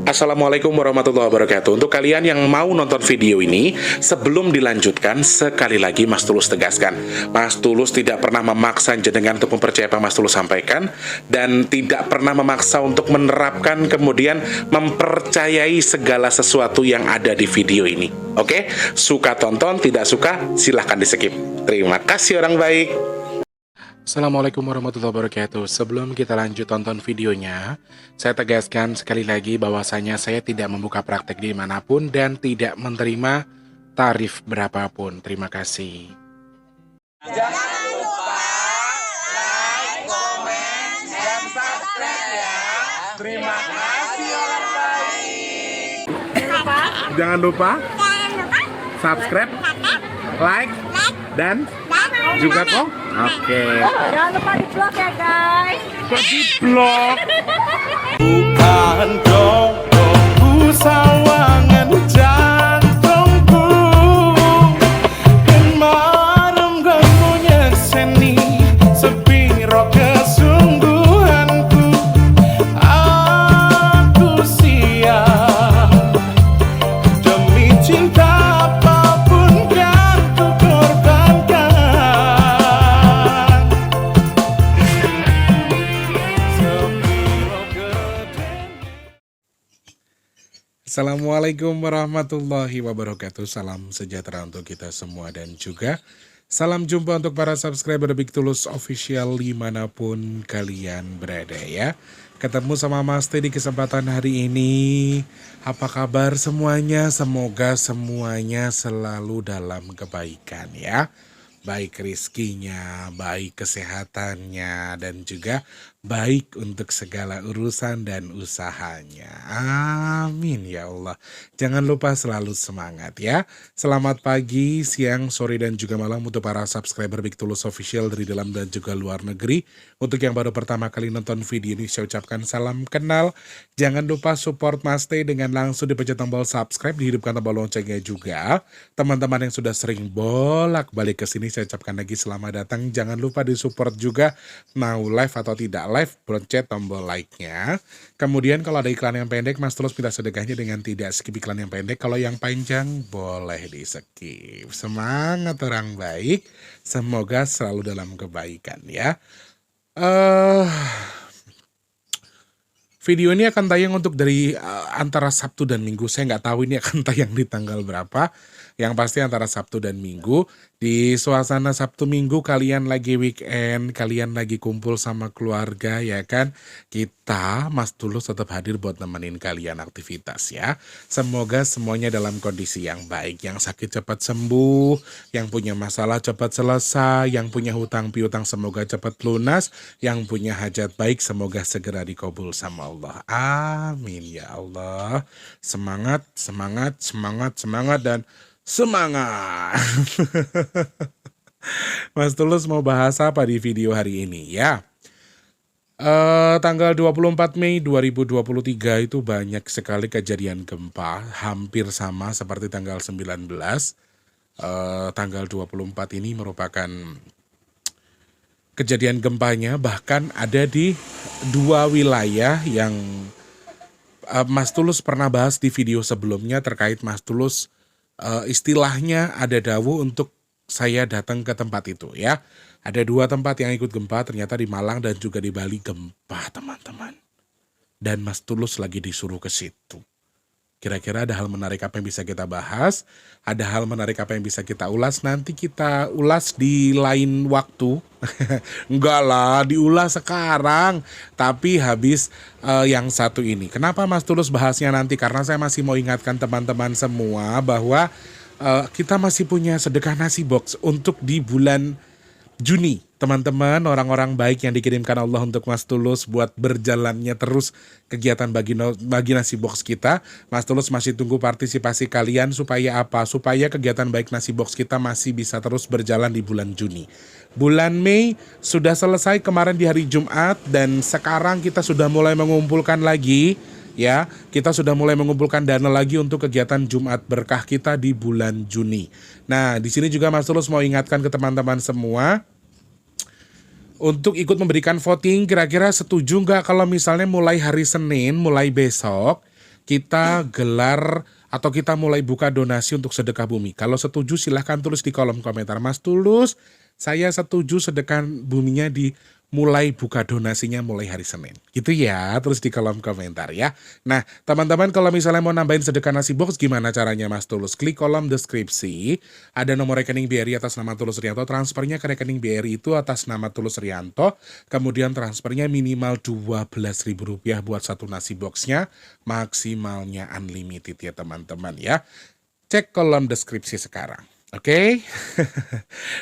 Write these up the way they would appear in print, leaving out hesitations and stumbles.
Assalamualaikum warahmatullahi wabarakatuh. Untuk kalian yang mau nonton video ini, sebelum dilanjutkan, sekali lagi Mas Tulus tegaskan, Mas Tulus tidak pernah memaksa jenengan untuk mempercayai apa Mas Tulus sampaikan, dan tidak pernah memaksa untuk menerapkan kemudian mempercayai segala sesuatu yang ada di video ini. Oke? Suka tonton, tidak suka silahkan di skip. Terima kasih orang baik. Assalamualaikum warahmatullahi wabarakatuh. Sebelum kita lanjut tonton videonya, saya tegaskan sekali lagi bahwasanya saya tidak membuka praktek dimanapun dan tidak menerima tarif berapapun. Terima kasih. Jangan lupa like, komen, dan subscribe ya. Terima kasih orang baik. Jangan lupa subscribe, like, dan juga kok. Oke. Jangan lupa di vlog ya guys. Kok di vlog? Bukan dong sawangan jantungku, dan marem gamunya seni sepiro kesungguhanku. Aku siap demi cinta apapun kan ku korbankan. Assalamualaikum warahmatullahi wabarakatuh. Salam sejahtera untuk kita semua dan juga salam jumpa untuk para subscriber Big Tulus Official dimanapun kalian berada ya. Ketemu sama Mas T di kesempatan hari ini. Apa kabar semuanya? Semoga semuanya selalu dalam kebaikan ya. Baik rizkinya, baik kesehatannya, dan juga baik untuk segala urusan dan usahanya. Amin ya Allah. Jangan lupa selalu semangat ya. Selamat pagi, siang, sore, dan juga malam untuk para subscriber Big Tulus Official dari dalam dan juga luar negeri. Untuk yang baru pertama kali nonton video ini, saya ucapkan salam kenal. Jangan lupa support Mas T dengan langsung dipencet tombol subscribe, dihidupkan tombol loncengnya juga. Teman-teman yang sudah sering bolak-balik ke sini, saya ucapkan lagi selamat datang. Jangan lupa disupport juga, mau live atau tidak live, pencet tombol like-nya. Kemudian kalau ada iklan yang pendek, Mas Tulus minta sedekahnya dengan tidak skip iklan yang pendek. Kalau yang panjang, boleh di skip. Semangat orang baik, semoga selalu dalam kebaikan ya. Video ini akan tayang untuk dari antara Sabtu dan Minggu. Saya nggak tahu ini akan tayang di tanggal berapa. Yang pasti antara Sabtu dan Minggu. Di suasana Sabtu Minggu kalian lagi weekend, kalian lagi kumpul sama keluarga ya kan. Kita Mas Tulus tetap hadir buat nemenin kalian aktivitas ya. Semoga semuanya dalam kondisi yang baik. Yang sakit cepat sembuh, yang punya masalah cepat selesai, yang punya hutang piutang semoga cepat lunas, yang punya hajat baik semoga segera dikabul sama Allah. Amin ya Allah. Semangat, semangat, semangat, semangat, dan semangat. Mas Tulus mau bahas apa di video hari ini ya? Tanggal 24 Mei 2023 itu banyak sekali kejadian gempa, hampir sama seperti tanggal 19. Tanggal 24 ini merupakan kejadian gempanya, bahkan ada di dua wilayah yang Mas Tulus pernah bahas di video sebelumnya terkait Mas Tulus istilahnya ada dawu untuk saya datang ke tempat itu ya. Ada dua tempat yang ikut gempa, ternyata di Malang dan juga di Bali gempa teman-teman. Dan Mas Tulus lagi disuruh ke situ. Kira-kira ada hal menarik apa yang bisa kita bahas? Ada hal menarik apa yang bisa kita ulas? Nanti kita ulas di lain waktu. Enggak lah, diulas sekarang. Tapi habis yang satu ini. Kenapa Mas Tulus bahasnya nanti? Karena saya masih mau ingatkan teman-teman semua bahwa kita masih punya sedekah nasi box untuk di bulan Juni. Teman-teman, orang-orang baik yang dikirimkan Allah untuk Mas Tulus buat berjalannya terus kegiatan bagi nasi box kita. Mas Tulus masih tunggu partisipasi kalian supaya apa? Supaya kegiatan baik nasi box kita masih bisa terus berjalan di bulan Juni. Bulan Mei sudah selesai kemarin di hari Jumat dan sekarang kita sudah mulai mengumpulkan lagi ya. Kita sudah mulai mengumpulkan dana lagi untuk kegiatan Jumat berkah kita di bulan Juni. Nah, di sini juga Mas Tulus mau ingatkan ke teman-teman semua untuk ikut memberikan voting. Kira-kira setuju nggak kalau misalnya mulai hari Senin, mulai besok, kita gelar atau kita mulai buka donasi untuk sedekah bumi. Kalau setuju silahkan tulis di kolom komentar. Mas Tulus, saya setuju sedekah buminya mulai buka donasinya mulai hari Senin. Gitu ya, terus di kolom komentar ya. Nah, teman-teman kalau misalnya mau nambahin sedekah nasi box gimana caranya Mas Tulus? Klik kolom deskripsi, ada nomor rekening BRI atas nama Tulus Rianto, transfernya ke rekening BRI itu atas nama Tulus Rianto, kemudian transfernya minimal Rp12.000 buat satu nasi boxnya, maksimalnya unlimited ya teman-teman ya. Cek kolom deskripsi sekarang. Oke.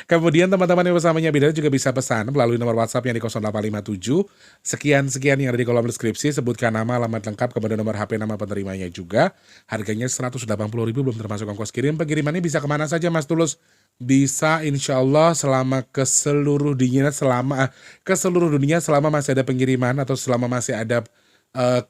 Kemudian teman-teman yang bersamanya beda juga bisa pesan melalui nomor WhatsApp yang di 0857. Sekian yang ada di kolom deskripsi, sebutkan nama, alamat lengkap, kemudian nomor HP nama penerimanya juga. Harganya Rp180.000 belum termasuk ongkos kirim. Pengirimannya bisa kemana saja Mas Tulus? Bisa insya Allah selama ke seluruh dunia selama masih ada pengiriman atau selama masih ada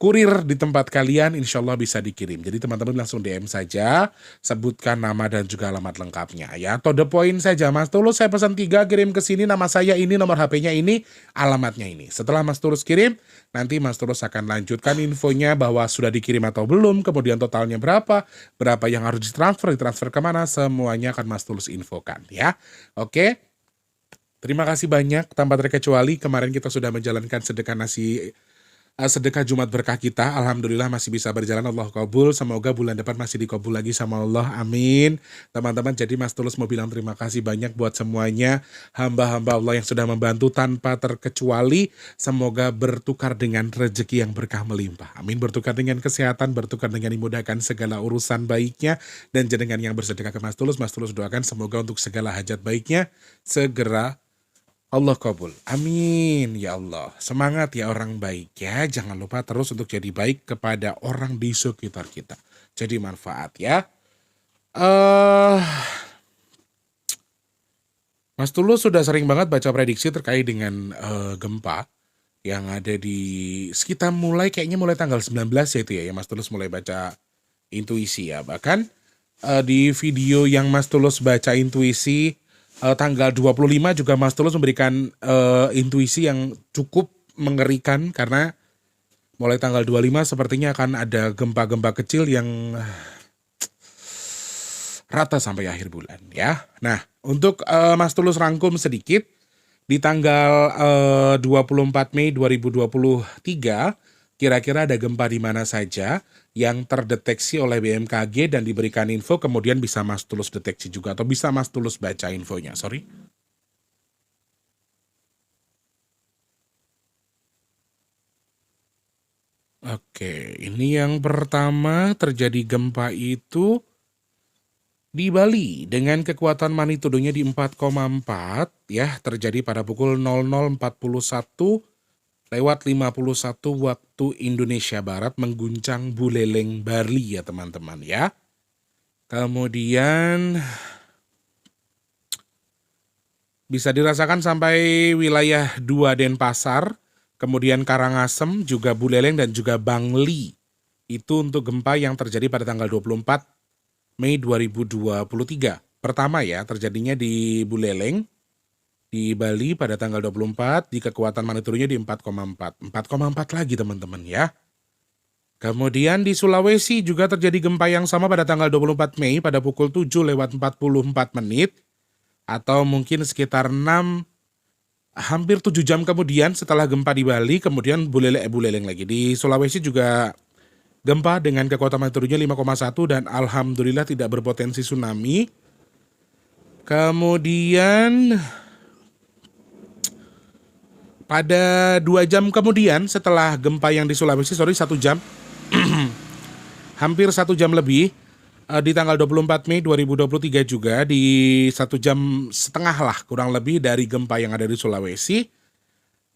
kurir di tempat kalian, insya Allah bisa dikirim. Jadi teman-teman langsung DM saja, sebutkan nama dan juga alamat lengkapnya ya. To the point saja, Mas Tulus saya pesan 3, kirim ke sini, nama saya ini, nomor HP-nya ini, alamatnya ini. Setelah Mas Tulus kirim, nanti Mas Tulus akan lanjutkan infonya bahwa sudah dikirim atau belum, kemudian totalnya berapa yang harus ditransfer kemana, semuanya akan Mas Tulus infokan ya. Oke. Terima kasih banyak, tanpa terkecuali kemarin kita sudah menjalankan sedekah Jumat berkah kita, alhamdulillah masih bisa berjalan, Allah kabul. Semoga bulan depan masih dikabul lagi sama Allah, amin. Teman-teman, jadi Mas Tulus mau bilang terima kasih banyak buat semuanya hamba-hamba Allah yang sudah membantu tanpa terkecuali. Semoga bertukar dengan rezeki yang berkah melimpah, amin. Bertukar dengan kesehatan, bertukar dengan dimudahkan segala urusan baiknya. Dan jenengan yang bersedekah ke Mas Tulus doakan semoga untuk segala hajat baiknya segera Allah kabul. Amin ya Allah. Semangat ya orang baik ya. Jangan lupa terus untuk jadi baik kepada orang di sekitar kita. Jadi manfaat ya. Mas Tulus sudah sering banget baca prediksi terkait dengan gempa yang ada di sekitar kayaknya mulai tanggal 19 ya itu ya. Mas Tulus mulai baca intuisi ya. Bahkan di video yang Mas Tulus baca intuisi tanggal 25 juga Mas Tulus memberikan intuisi yang cukup mengerikan karena mulai tanggal 25 sepertinya akan ada gempa-gempa kecil yang rata sampai akhir bulan ya. Nah, untuk Mas Tulus rangkum sedikit di tanggal 24 Mei 2023 kira-kira ada gempa di mana saja yang terdeteksi oleh BMKG dan diberikan info, kemudian bisa Mas Tulus deteksi juga atau bisa Mas Tulus baca infonya, sorry. Oke, ini yang pertama terjadi gempa itu di Bali dengan kekuatan magnitudonya di 4,4 ya, terjadi pada pukul 00.41 lewat 51 waktu Indonesia Barat, mengguncang Buleleng, Bali ya teman-teman ya. Kemudian bisa dirasakan sampai wilayah 2 Denpasar, kemudian Karangasem, juga Buleleng dan juga Bangli. Itu untuk gempa yang terjadi pada tanggal 24 Mei 2023. Pertama ya, terjadinya di Buleleng, di Bali pada tanggal 24, di kekuatan magnitudonya di 4,4. 4,4 lagi teman-teman ya. Kemudian di Sulawesi juga terjadi gempa yang sama pada tanggal 24 Mei pada pukul 7:44 atau mungkin sekitar 6 hampir 7 jam kemudian setelah gempa di Bali, kemudian Buleleng lagi. Di Sulawesi juga gempa dengan kekuatan magnitudonya 5,1 dan alhamdulillah tidak berpotensi tsunami. Kemudian pada 2 jam kemudian setelah gempa yang di Sulawesi, 1 jam, hampir 1 jam lebih, di tanggal 24 Mei 2023 juga, di 1 jam setengah lah kurang lebih dari gempa yang ada di Sulawesi.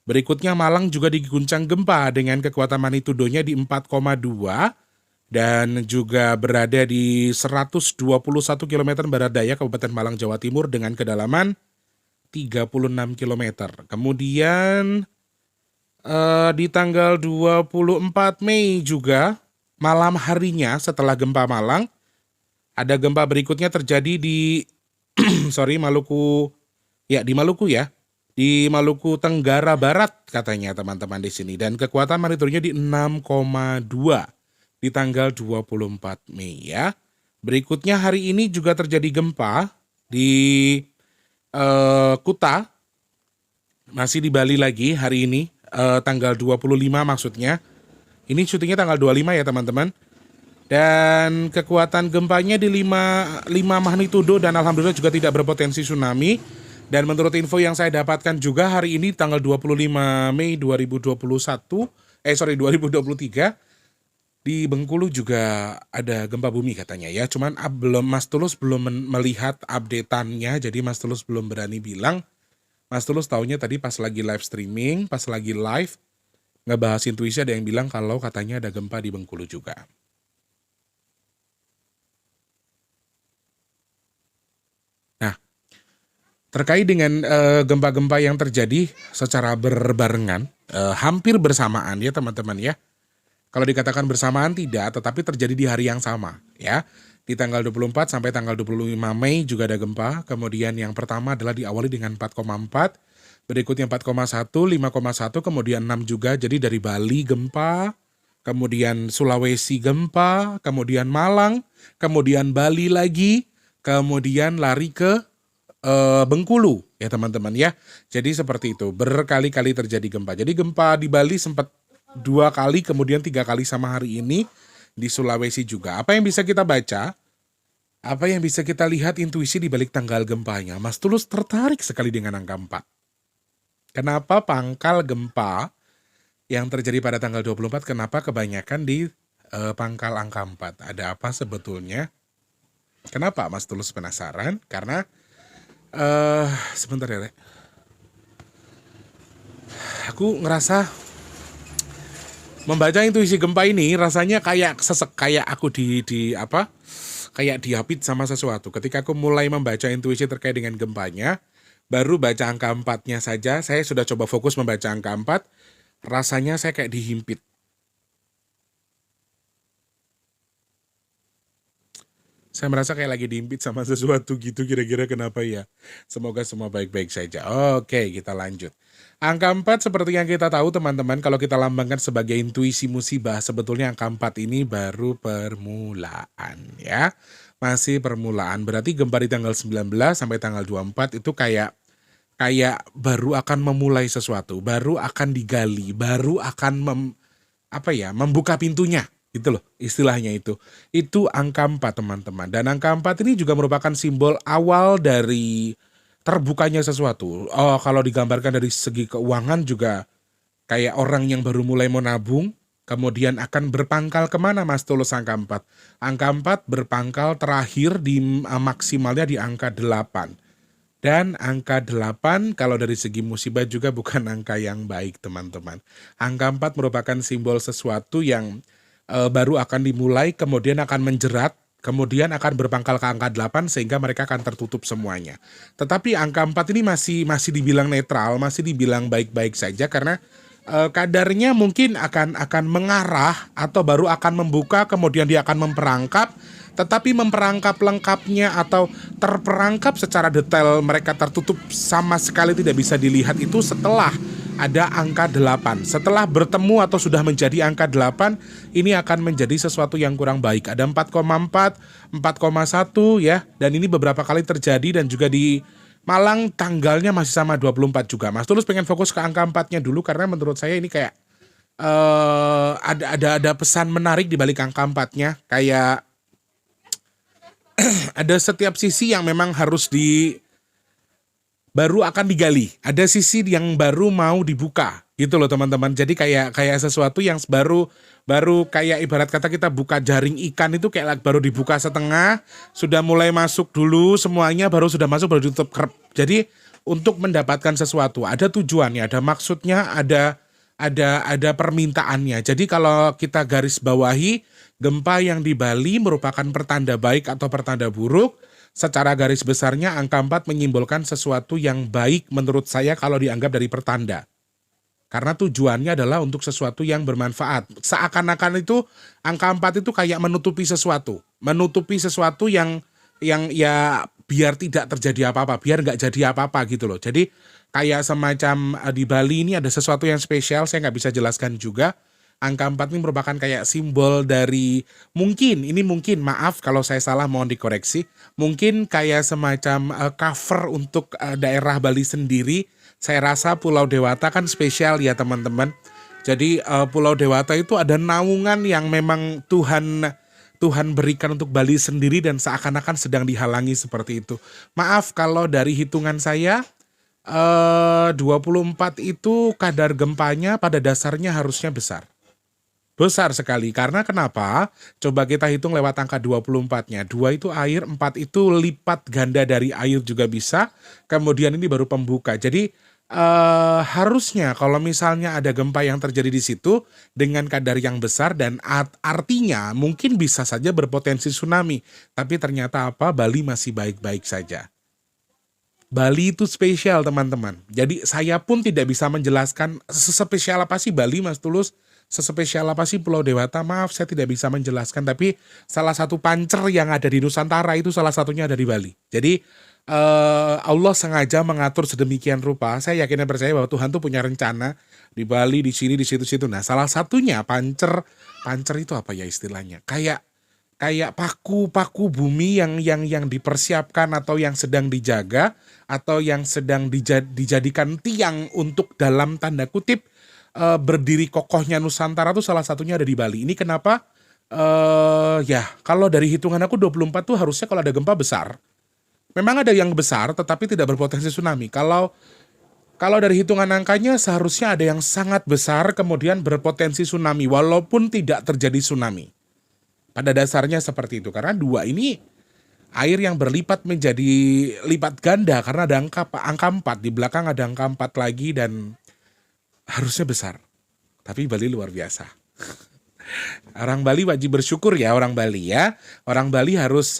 Berikutnya Malang juga diguncang gempa dengan kekuatan magnitudonya di 4,2 dan juga berada di 121 km barat daya Kabupaten Malang, Jawa Timur dengan kedalaman 36 km. Kemudian di tanggal 24 Mei juga malam harinya setelah gempa Malang, ada gempa berikutnya terjadi di Maluku. Ya, di Maluku ya. Di Maluku Tenggara Barat katanya teman-teman di sini, dan kekuatan magnitudonya di 6,2. di tanggal 24 Mei ya. Berikutnya hari ini juga terjadi gempa di Kuta, masih di Bali lagi hari ini, tanggal 25 maksudnya. Ini syutingnya tanggal 25 ya teman-teman. Dan kekuatan gempanya di 5 magnitudo dan alhamdulillah juga tidak berpotensi tsunami. Dan menurut info yang saya dapatkan juga hari ini tanggal 25 Mei 2023 di Bengkulu juga ada gempa bumi katanya ya. Cuman Mas Tulus belum melihat updateannya, jadi Mas Tulus belum berani bilang. Mas Tulus taunya tadi pas lagi live streaming, pas lagi live ngebahas intuisi ada yang bilang kalau katanya ada gempa di Bengkulu juga. Nah, terkait dengan gempa-gempa yang terjadi secara berbarengan, hampir bersamaan ya teman-teman ya. Kalau dikatakan bersamaan tidak, tetapi terjadi di hari yang sama ya. Di tanggal 24 sampai tanggal 25 Mei juga ada gempa. Kemudian yang pertama adalah diawali dengan 4,4, berikutnya 4,1, 5,1, kemudian 6 juga. Jadi dari Bali gempa, kemudian Sulawesi gempa, kemudian Malang, kemudian Bali lagi, kemudian lari ke Bengkulu ya teman-teman ya. Jadi seperti itu, berkali-kali terjadi gempa. Jadi gempa di Bali sempat 2 kali, kemudian 3 kali sama hari ini di Sulawesi juga. Apa yang bisa kita baca? Apa yang bisa kita lihat intuisi di balik tanggal gempanya? Mas Tulus tertarik sekali dengan angka 4. Kenapa pangkal gempa yang terjadi pada tanggal 24, kenapa kebanyakan di pangkal angka 4? Ada apa sebetulnya? Kenapa Mas Tulus penasaran? Karena sebentar ya, Rek. Aku ngerasa membaca intuisi gempa ini rasanya kayak sesek, kayak aku kayak dihapit sama sesuatu. Ketika aku mulai membaca intuisi terkait dengan gempanya, baru baca angka 4-nya saja, saya sudah coba fokus membaca angka 4, rasanya saya kayak dihimpit. Saya merasa kayak lagi dihimpit sama sesuatu gitu, kira-kira kenapa ya? Semoga semua baik-baik saja. Oke, kita lanjut. Angka 4 seperti yang kita tahu teman-teman, kalau kita lambangkan sebagai intuisi musibah, sebetulnya angka 4 ini baru permulaan ya. Masih permulaan, berarti gempa di tanggal 19 sampai tanggal 24 itu kayak baru akan memulai sesuatu, baru akan digali, baru akan membuka pintunya. Gitu loh istilahnya itu. Itu angka 4 teman-teman. Dan angka 4 ini juga merupakan simbol awal dari terbukanya sesuatu. Oh, kalau digambarkan dari segi keuangan juga kayak orang yang baru mulai mau nabung, kemudian akan berpangkal kemana Mas Tulus angka 4? Angka 4 berpangkal terakhir di maksimalnya di angka 8. Dan angka 8 kalau dari segi musibah juga bukan angka yang baik teman-teman. Angka 4 merupakan simbol sesuatu yang baru akan dimulai, kemudian akan menjerat, kemudian akan berpangkal ke angka 8 sehingga mereka akan tertutup semuanya. Tetapi angka 4 ini masih dibilang netral, masih dibilang baik-baik saja karena kadarnya mungkin akan mengarah atau baru akan membuka, kemudian dia akan memperangkap, tetapi memperangkap lengkapnya atau terperangkap secara detail mereka tertutup sama sekali tidak bisa dilihat itu setelah ada angka 8. Setelah bertemu atau sudah menjadi angka 8, ini akan menjadi sesuatu yang kurang baik. Ada 4,4, 4,1 ya. Dan ini beberapa kali terjadi dan juga di Malang tanggalnya masih sama 24 juga. Mas Tulus pengen fokus ke angka 4-nya dulu karena menurut saya ini kayak ada pesan menarik di balik angka 4-nya. Kayak ada setiap sisi yang memang harus baru akan digali. Ada sisi yang baru mau dibuka. Gitu loh teman-teman. Jadi kayak sesuatu yang baru kayak ibarat kata kita buka jaring ikan itu kayak baru dibuka setengah, sudah mulai masuk dulu semuanya, baru sudah masuk baru ditutup kerap. Jadi untuk mendapatkan sesuatu ada tujuannya, ada maksudnya, ada permintaannya. Jadi kalau kita garis bawahi, gempa yang di Bali merupakan pertanda baik atau pertanda buruk. Secara garis besarnya angka 4 menyimbolkan sesuatu yang baik menurut saya kalau dianggap dari pertanda. Karena tujuannya adalah untuk sesuatu yang bermanfaat. Seakan-akan itu angka 4 itu kayak menutupi sesuatu. Menutupi sesuatu yang ya biar tidak terjadi apa-apa, biar nggak jadi apa-apa gitu loh. Jadi kayak semacam di Bali ini ada sesuatu yang spesial, saya nggak bisa jelaskan juga. Angka 4 ini merupakan kayak simbol dari mungkin maaf kalau saya salah mohon dikoreksi. Mungkin kayak semacam cover untuk daerah Bali sendiri. Saya rasa Pulau Dewata kan spesial ya teman-teman. Jadi Pulau Dewata itu ada naungan yang memang Tuhan berikan untuk Bali sendiri dan seakan-akan sedang dihalangi seperti itu. Maaf kalau dari hitungan saya 24 itu kadar gempanya pada dasarnya harusnya besar. Besar sekali. Karena kenapa? Coba kita hitung lewat angka 24-nya. 2 itu air, 4 itu lipat ganda dari air juga bisa. Kemudian ini baru pembuka. Jadi harusnya kalau misalnya ada gempa yang terjadi di situ dengan kadar yang besar dan artinya mungkin bisa saja berpotensi tsunami. Tapi ternyata apa? Bali masih baik-baik saja. Bali itu spesial teman-teman. Jadi saya pun tidak bisa menjelaskan sespesial apa sih Bali Mas Tulus. Sespesial apa sih Pulau Dewata? Maaf saya tidak bisa menjelaskan. Tapi salah satu pancer yang ada di Nusantara itu salah satunya ada di Bali. Jadi Allah sengaja mengatur sedemikian rupa. Saya yakin dan percaya bahwa Tuhan tuh punya rencana di Bali, di sini, di situ-situ. Nah salah satunya pancer itu apa ya istilahnya? Kayak paku bumi yang dipersiapkan atau yang sedang dijaga atau yang sedang dijadikan tiang untuk dalam tanda kutip berdiri kokohnya Nusantara tuh salah satunya ada di Bali. Ini kenapa? Ya kalau dari hitungan aku 24 tuh harusnya kalau ada gempa besar. Memang ada yang besar tetapi tidak berpotensi tsunami. Kalau dari hitungan angkanya seharusnya ada yang sangat besar kemudian berpotensi tsunami walaupun tidak terjadi tsunami. Pada dasarnya seperti itu. Karena 2 ini air yang berlipat menjadi lipat ganda. Karena ada angka 4. Di belakang ada angka 4 lagi dan harusnya besar. Tapi Bali luar biasa. Orang Bali wajib bersyukur ya orang Bali ya. Orang Bali harus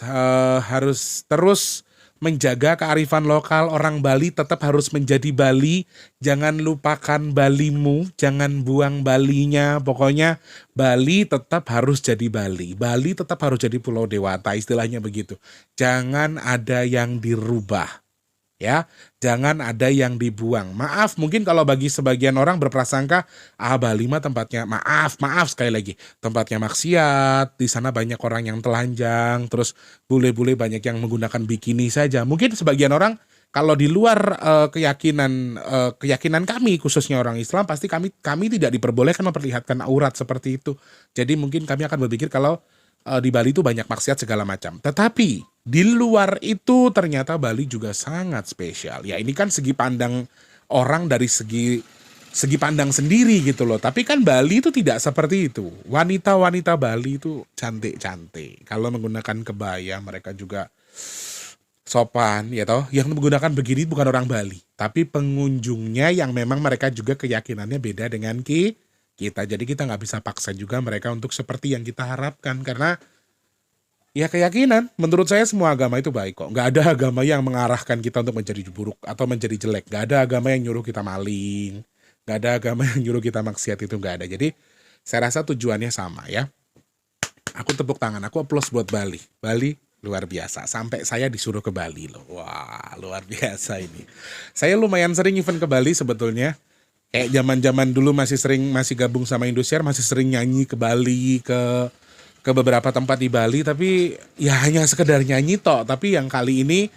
terus menjaga kearifan lokal. Orang Bali tetap harus menjadi Bali. Jangan lupakan Balimu, jangan buang Balinya. Pokoknya Bali tetap harus jadi Bali. Bali tetap harus jadi Pulau Dewata, istilahnya begitu. Jangan ada yang dirubah. Ya, jangan ada yang dibuang. Maaf, mungkin kalau bagi sebagian orang berprasangka, Bali mah tempatnya maaf sekali lagi, tempatnya maksiat. Di sana banyak orang yang telanjang, terus bule-bule banyak yang menggunakan bikini saja. Mungkin sebagian orang kalau di luar keyakinan kami, khususnya orang Islam, pasti kami tidak diperbolehkan memperlihatkan aurat seperti itu. Jadi mungkin kami akan berpikir kalau di Bali itu banyak maksiat segala macam. Tetapi di luar itu ternyata Bali juga sangat spesial. Ya ini kan segi pandang orang dari segi pandang sendiri gitu loh. Tapi kan Bali itu tidak seperti itu. Wanita-wanita Bali itu cantik-cantik. Kalau menggunakan kebaya mereka juga sopan ya toh. Yang menggunakan begini bukan orang Bali. Tapi pengunjungnya yang memang mereka juga keyakinannya beda dengan kita. Jadi kita nggak bisa paksa juga mereka untuk seperti yang kita harapkan. Karena ya keyakinan, menurut saya semua agama itu baik kok. Nggak ada agama yang mengarahkan kita untuk menjadi buruk atau menjadi jelek. Nggak ada agama yang nyuruh kita maling. Nggak ada agama yang nyuruh kita maksiat, itu nggak ada. Jadi saya rasa tujuannya sama ya. Aku tepuk tangan, aku applause buat Bali. Bali luar biasa. Sampai saya disuruh ke Bali loh. Wah luar biasa ini. Saya lumayan sering event ke Bali sebetulnya. Kayak zaman-zaman dulu masih gabung sama Indosiar, masih sering nyanyi ke Bali, ke beberapa tempat di Bali, tapi ya hanya sekedar nyanyi tok. Tapi yang kali ini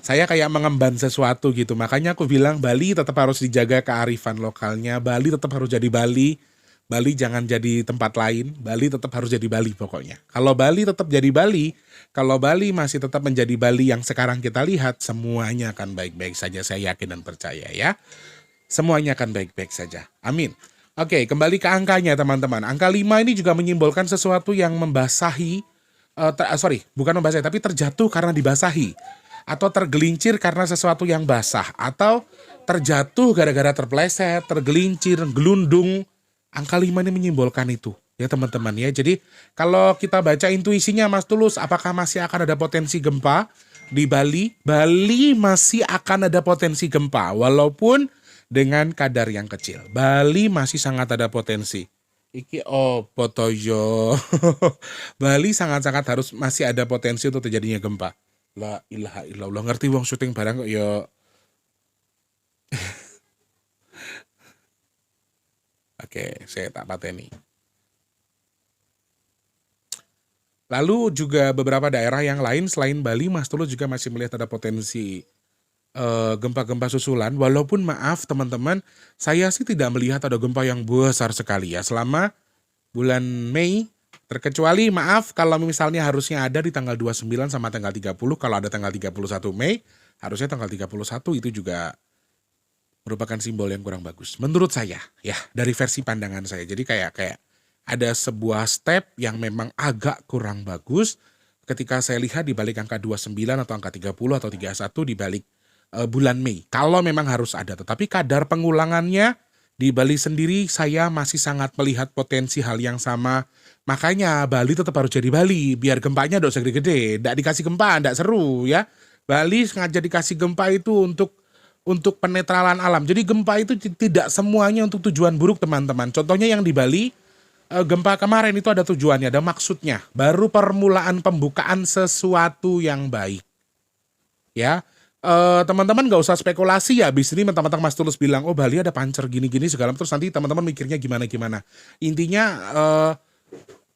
saya kayak mengemban sesuatu gitu. Makanya aku bilang Bali tetap harus dijaga kearifan lokalnya. Bali tetap harus jadi Bali. Bali jangan jadi tempat lain. Bali tetap harus jadi Bali pokoknya. Kalau Bali tetap jadi Bali, kalau Bali masih tetap menjadi Bali yang sekarang kita lihat, semuanya akan baik-baik saja. Saya yakin dan percaya ya. Semuanya akan baik-baik saja. Amin. Oke, kembali ke angkanya teman-teman. Angka 5 ini juga menyimbolkan sesuatu yang membasahi, bukan membasahi, tapi terjatuh karena dibasahi. Atau tergelincir karena sesuatu yang basah. Atau terjatuh gara-gara terpleset, tergelincir, gelundung. Angka 5 ini menyimbolkan itu. Ya teman-teman ya. Jadi kalau kita baca intuisinya Mas Tulus, apakah masih akan ada potensi gempa di Bali? Bali masih akan ada potensi gempa. Walaupun dengan kadar yang kecil. Bali masih sangat ada potensi. Iki opo toyo. Bali sangat-sangat harus masih ada potensi untuk terjadinya gempa. La ilaha illallah. Ngerti wong syuting barang kok ya. Oke, saya tak pateni. Lalu juga beberapa daerah yang lain selain Bali, Mas Tulus juga masih melihat ada potensi gempa-gempa susulan. Walaupun maaf teman-teman, saya sih tidak melihat ada gempa yang besar sekali ya selama bulan Mei. Terkecuali maaf kalau misalnya harusnya ada di tanggal 29 sama tanggal 30. Kalau ada tanggal 31 Mei, harusnya tanggal 31 itu juga merupakan simbol yang kurang bagus. Menurut saya ya, dari versi pandangan saya. Jadi kayak ada sebuah step yang memang agak kurang bagus ketika saya lihat di balik angka 29 atau angka 30 atau 31 di balik bulan Mei. Kalau memang harus ada, tetapi kadar pengulangannya di Bali sendiri saya masih sangat melihat potensi hal yang sama. Makanya Bali tetap harus jadi Bali, biar gempanya tidak usah gede-gede, tidak dikasih gempa, tidak seru ya. Bali sengaja dikasih gempa itu untuk penetralan alam. Jadi gempa itu tidak semuanya untuk tujuan buruk teman-teman. Contohnya yang di Bali, gempa kemarin itu ada tujuannya, ada maksudnya. Baru permulaan pembukaan sesuatu yang baik. Ya, teman-teman nggak usah spekulasi ya. Abis ini mentang-mentang Mas Tulus bilang, oh Bali ada pancer gini-gini segala. Terus nanti teman-teman mikirnya gimana-gimana. Intinya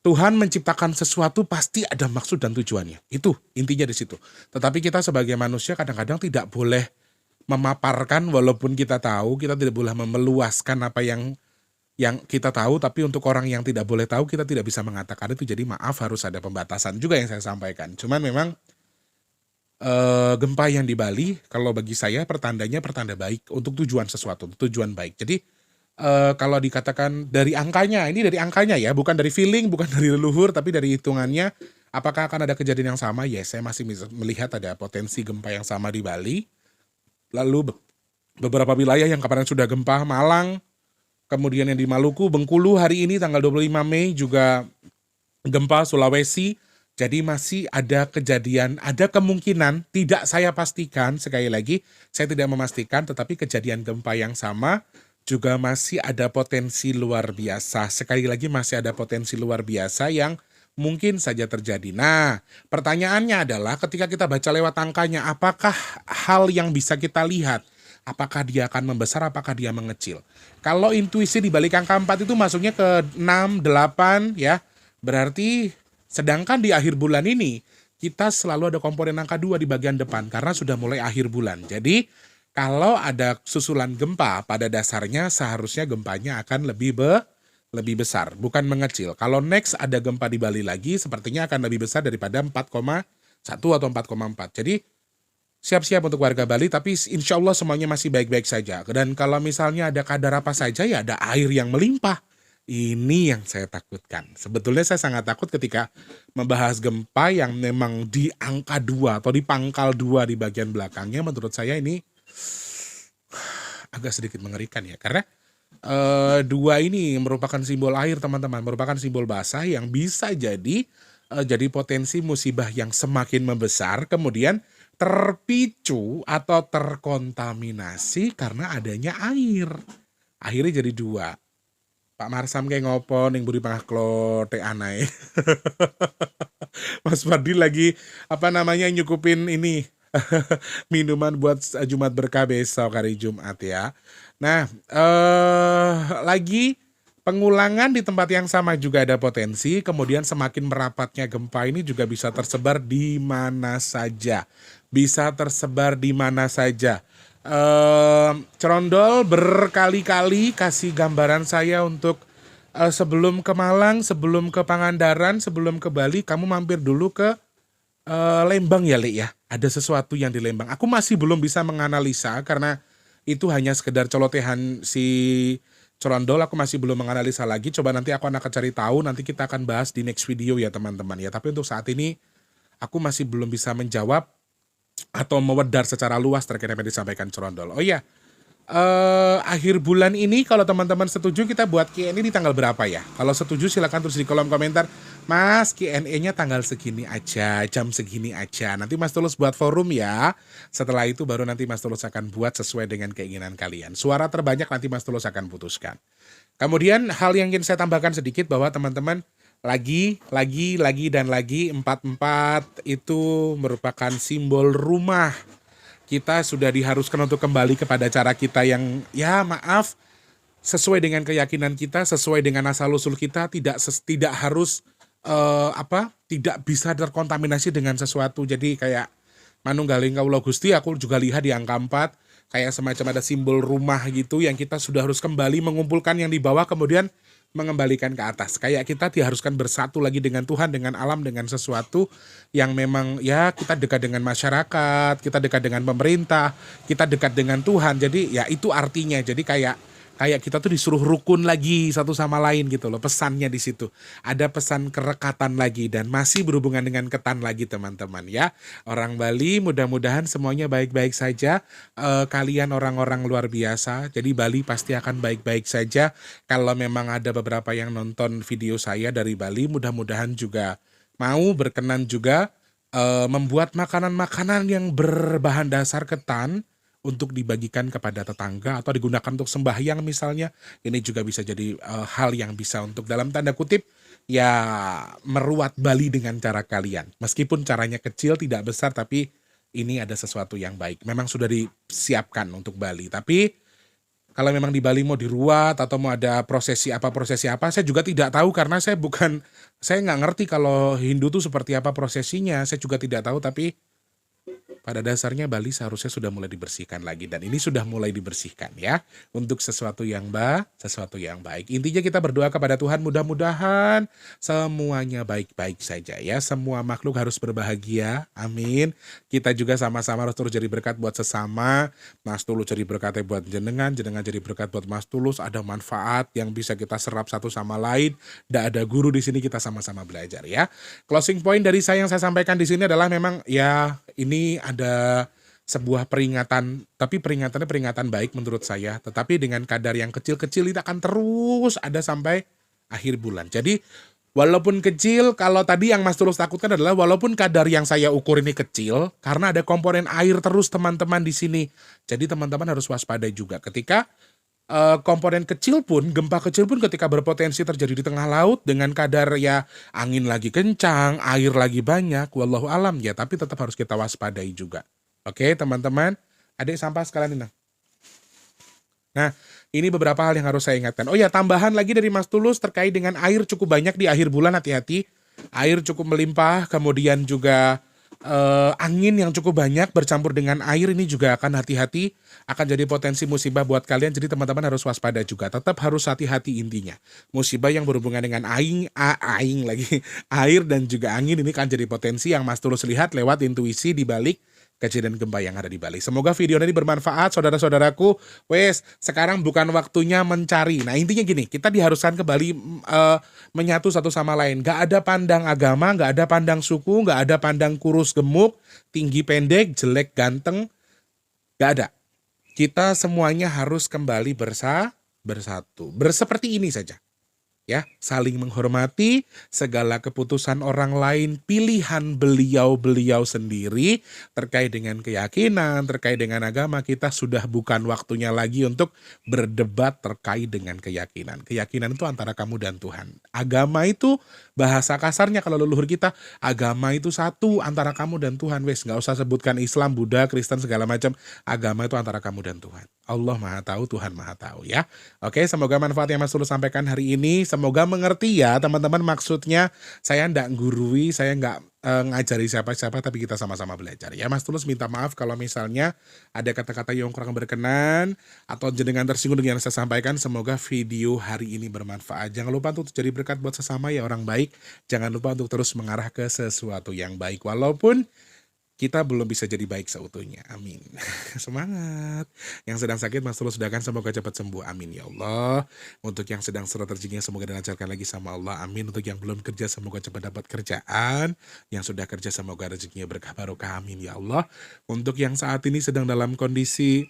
Tuhan menciptakan sesuatu pasti ada maksud dan tujuannya. Itu intinya di situ. Tetapi kita sebagai manusia kadang-kadang tidak boleh memaparkan walaupun kita tahu, kita tidak boleh memeluaskan apa yang kita tahu, tapi untuk orang yang tidak boleh tahu kita tidak bisa mengatakan itu. Jadi maaf, harus ada pembatasan juga yang saya sampaikan. Cuman memang gempa yang di Bali kalau bagi saya pertanda baik untuk tujuan sesuatu, tujuan baik. Jadi kalau dikatakan dari angkanya, ini dari angkanya ya, bukan dari feeling, bukan dari leluhur, tapi dari hitungannya apakah akan ada kejadian yang sama? Yes, saya masih melihat ada potensi gempa yang sama di Bali. Lalu beberapa wilayah yang kemarin sudah gempa, Malang, kemudian yang di Maluku, Bengkulu hari ini tanggal 25 Mei juga gempa, Sulawesi. Jadi masih ada kejadian, ada kemungkinan, tidak saya pastikan, sekali lagi saya tidak memastikan, tetapi kejadian gempa yang sama juga masih ada potensi luar biasa. Sekali lagi masih ada potensi luar biasa yang mungkin saja terjadi. Nah, pertanyaannya adalah ketika kita baca lewat angkanya, apakah hal yang bisa kita lihat? Apakah dia akan membesar, apakah dia mengecil? Kalau intuisi di balik angka 4 itu masuknya ke 6, 8 ya. Berarti sedangkan di akhir bulan ini kita selalu ada komponen angka 2 di bagian depan karena sudah mulai akhir bulan. Jadi kalau ada susulan gempa pada dasarnya seharusnya gempanya akan lebih besar, bukan mengecil. Kalau next ada gempa di Bali lagi, sepertinya akan lebih besar daripada 4,1 atau 4,4. Jadi siap-siap untuk warga Bali, tapi insya Allah semuanya masih baik-baik saja. Dan kalau misalnya ada kadar apa saja, ya ada air yang melimpah. Ini yang saya takutkan. Sebetulnya saya sangat takut ketika membahas gempa yang memang di angka 2 atau di pangkal 2 di bagian belakangnya. Menurut saya ini agak sedikit mengerikan ya, karena 2 ini merupakan simbol air teman-teman, merupakan simbol basah yang bisa jadi potensi musibah yang semakin membesar, kemudian terpicu atau terkontaminasi karena adanya air. Akhirnya jadi 2. Pak Marsam kayak ngopo ning buri pangah klothek aneh. Mas Fadil lagi nyukupin ini minuman buat Jumat berkah besok hari Jumat ya. Nah, lagi pengulangan di tempat yang sama juga ada potensi, kemudian semakin merapatnya gempa ini juga bisa tersebar di mana saja. Bisa tersebar di mana saja. Cerondol berkali-kali kasih gambaran saya untuk sebelum ke Malang, sebelum ke Pangandaran, sebelum ke Bali, kamu mampir dulu ke Lembang ya, Li ya. Ada sesuatu yang di Lembang. Aku masih belum bisa menganalisa karena itu hanya sekedar celotehan si Cerondol. Aku masih belum menganalisa lagi. Coba nanti aku akan cari tahu. Nanti kita akan bahas di next video ya teman-teman ya. Tapi untuk saat ini aku masih belum bisa menjawab atau mewedar secara luas terkait apa yang disampaikan Cerondol. Oh iya, akhir bulan ini kalau teman-teman setuju kita buat Q&A di tanggal berapa ya? Kalau setuju silakan tulis di kolom komentar. Mas, Q&A-nya tanggal segini aja, jam segini aja. Nanti Mas Tulus buat forum ya. Setelah itu baru nanti Mas Tulus akan buat sesuai dengan keinginan kalian. Suara terbanyak nanti Mas Tulus akan putuskan. Kemudian hal yang ingin saya tambahkan sedikit bahwa teman-teman lagi 44 itu merupakan simbol rumah. Kita sudah diharuskan untuk kembali kepada cara kita yang ya maaf sesuai dengan keyakinan kita, sesuai dengan asal usul kita, tidak harus tidak bisa terkontaminasi dengan sesuatu. Jadi kayak manunggaling kawula Gusti, aku juga lihat di angka 4 kayak semacam ada simbol rumah gitu yang kita sudah harus kembali mengumpulkan yang di bawah kemudian mengembalikan ke atas. Kayak kita diharuskan bersatu lagi dengan Tuhan, dengan alam, dengan sesuatu yang memang ya kita dekat dengan masyarakat, kita dekat dengan pemerintah, kita dekat dengan Tuhan. Jadi ya itu artinya. Jadi kayak kita tuh disuruh rukun lagi satu sama lain gitu loh. Pesannya di situ. Ada pesan kerekatan lagi dan masih berhubungan dengan ketan lagi teman-teman ya. Orang Bali mudah-mudahan semuanya baik-baik saja. Kalian orang-orang luar biasa. Jadi Bali pasti akan baik-baik saja. Kalau memang ada beberapa yang nonton video saya dari Bali, mudah-mudahan juga mau berkenan juga membuat makanan-makanan yang berbahan dasar ketan untuk dibagikan kepada tetangga atau digunakan untuk sembahyang misalnya. Ini juga bisa jadi hal yang bisa untuk dalam tanda kutip ya meruat Bali dengan cara kalian. Meskipun caranya kecil tidak besar tapi ini ada sesuatu yang baik. Memang sudah disiapkan untuk Bali. Tapi kalau memang di Bali mau diruat atau mau ada prosesi apa, saya juga tidak tahu karena saya nggak ngerti kalau Hindu tuh seperti apa prosesinya. Saya juga tidak tahu tapi pada dasarnya Bali seharusnya sudah mulai dibersihkan lagi dan ini sudah mulai dibersihkan ya untuk sesuatu yang sesuatu yang baik. Intinya kita berdoa kepada Tuhan mudah-mudahan semuanya baik-baik saja ya. Semua makhluk harus berbahagia. Amin. Kita juga sama-sama harus terus jadi berkat buat sesama. Mas Tulus jadi berkatnya buat jenengan jadi berkat buat Mas Tulus. Ada manfaat yang bisa kita serap satu sama lain. Tidak ada guru di sini, kita sama-sama belajar ya. Closing point dari saya yang saya sampaikan di sini adalah memang ya ini ada sebuah peringatan, tapi peringatannya peringatan baik menurut saya, tetapi dengan kadar yang kecil-kecil itu akan terus ada sampai akhir bulan. Jadi walaupun kecil, kalau tadi yang Mas Tulus takutkan adalah walaupun kadar yang saya ukur ini kecil, karena ada komponen air terus teman-teman di sini. Jadi teman-teman harus waspada juga ketika komponen kecil pun, gempa kecil pun ketika berpotensi terjadi di tengah laut dengan kadar ya angin lagi kencang, air lagi banyak, wallahu alam ya, tapi tetap harus kita waspadai juga. Oke teman-teman, adik sampah sekalian ini. Nah, ini beberapa hal yang harus saya ingatkan. Oh ya, tambahan lagi dari Mas Tulus terkait dengan air cukup banyak di akhir bulan, hati-hati. Air cukup melimpah, kemudian juga angin yang cukup banyak bercampur dengan air ini juga akan hati-hati, akan jadi potensi musibah buat kalian. Jadi teman-teman harus waspada juga, tetap harus hati-hati intinya. Musibah yang berhubungan dengan air dan juga angin ini akan jadi potensi yang Mas Tulus lihat lewat intuisi di balik kejadian gempa yang ada di Bali. Semoga video ini bermanfaat saudara-saudaraku. Wes, sekarang bukan waktunya mencari. Nah intinya gini, kita diharuskan kembali menyatu satu sama lain. Gak ada pandang agama, gak ada pandang suku, gak ada pandang kurus gemuk, tinggi pendek, jelek ganteng. Gak ada. Kita semuanya harus kembali bersatu. Seperti ini saja. Ya, saling menghormati segala keputusan orang lain, pilihan beliau-beliau sendiri terkait dengan keyakinan, terkait dengan agama. Kita sudah bukan waktunya lagi untuk berdebat terkait dengan keyakinan. Keyakinan itu antara kamu dan Tuhan. Agama itu bahasa kasarnya kalau leluhur kita, agama itu satu antara kamu dan Tuhan. Wes, nggak usah sebutkan Islam, Buddha, Kristen segala macam. Agama itu antara kamu dan Tuhan. Allah Maha Tahu, Tuhan Maha Tahu ya. Oke, semoga manfaat yang Mas Tulus sampaikan hari ini, semoga mengerti ya teman-teman. Maksudnya saya nggak gurui, saya nggak ngajari siapa-siapa, tapi kita sama-sama belajar ya. Mas Tulus minta maaf kalau misalnya ada kata-kata yang kurang berkenan atau jenengan tersinggung dengan yang saya sampaikan. Semoga video hari ini bermanfaat. Jangan lupa untuk jadi berkat buat sesama ya orang baik. Jangan lupa untuk terus mengarah ke sesuatu yang baik walaupun kita belum bisa jadi baik seutuhnya. Amin. Semangat. Yang sedang sakit Mas Tulus doakan semoga cepat sembuh. Amin ya Allah. Untuk yang sedang surat rezekinya semoga dilancarkan lagi sama Allah. Amin. Untuk yang belum kerja semoga cepat dapat kerjaan. Yang sudah kerja semoga rezekinya berkah barokah. Amin ya Allah. Untuk yang saat ini sedang dalam kondisi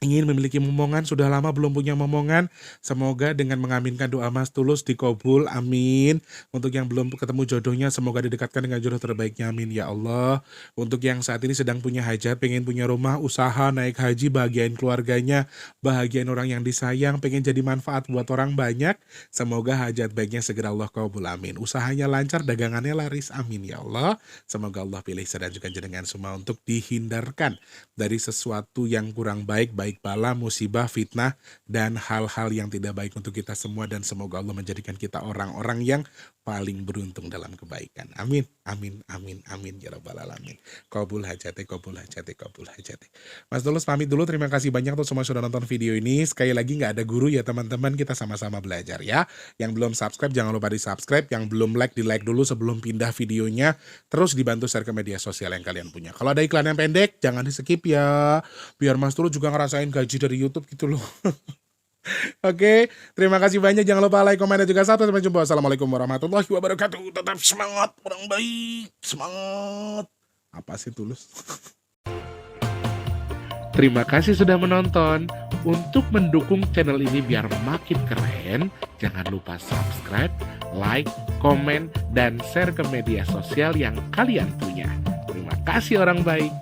ingin memiliki momongan, sudah lama belum punya momongan, semoga dengan mengaminkan doa Mas Tulus dikabul, amin. Untuk yang belum ketemu jodohnya, semoga didekatkan dengan jodoh terbaiknya, amin ya Allah. Untuk yang saat ini sedang punya hajat, pengen punya rumah, usaha, naik haji, bahagiain keluarganya, bahagiain orang yang disayang, pengen jadi manfaat buat orang banyak, semoga hajat baiknya segera Allah kabul, amin. Usahanya lancar, dagangannya laris, amin ya Allah. Semoga Allah pilih saya dan juga jenengan semua untuk dihindarkan dari sesuatu yang kurang baik baik bala, musibah, fitnah, dan hal-hal yang tidak baik untuk kita semua. Dan semoga Allah menjadikan kita orang-orang yang paling beruntung dalam kebaikan. Amin, amin, amin, amin, ya rabbal alamin. Qabul hajati, qabul hajati, qabul hajati. Mas Tulus pamit dulu, terima kasih banyak tuh semua sudah nonton video ini. Sekali lagi nggak ada guru ya teman-teman, kita sama-sama belajar ya. Yang belum subscribe jangan lupa di subscribe, yang belum like di like dulu sebelum pindah videonya. Terus dibantu share ke media sosial yang kalian punya. Kalau ada iklan yang pendek jangan di skip ya, biar Mas Tulus juga ngerasain gaji dari YouTube gitu loh. Oke, terima kasih banyak. Jangan lupa like, komen, dan juga subscribe. Sampai jumpa. Assalamualaikum warahmatullahi wabarakatuh. Tetap semangat, orang baik. Semangat. Apa sih Tulus? Terima kasih sudah menonton. Untuk mendukung channel ini biar makin keren, jangan lupa subscribe, like, komen, dan share ke media sosial yang kalian punya. Terima kasih orang baik.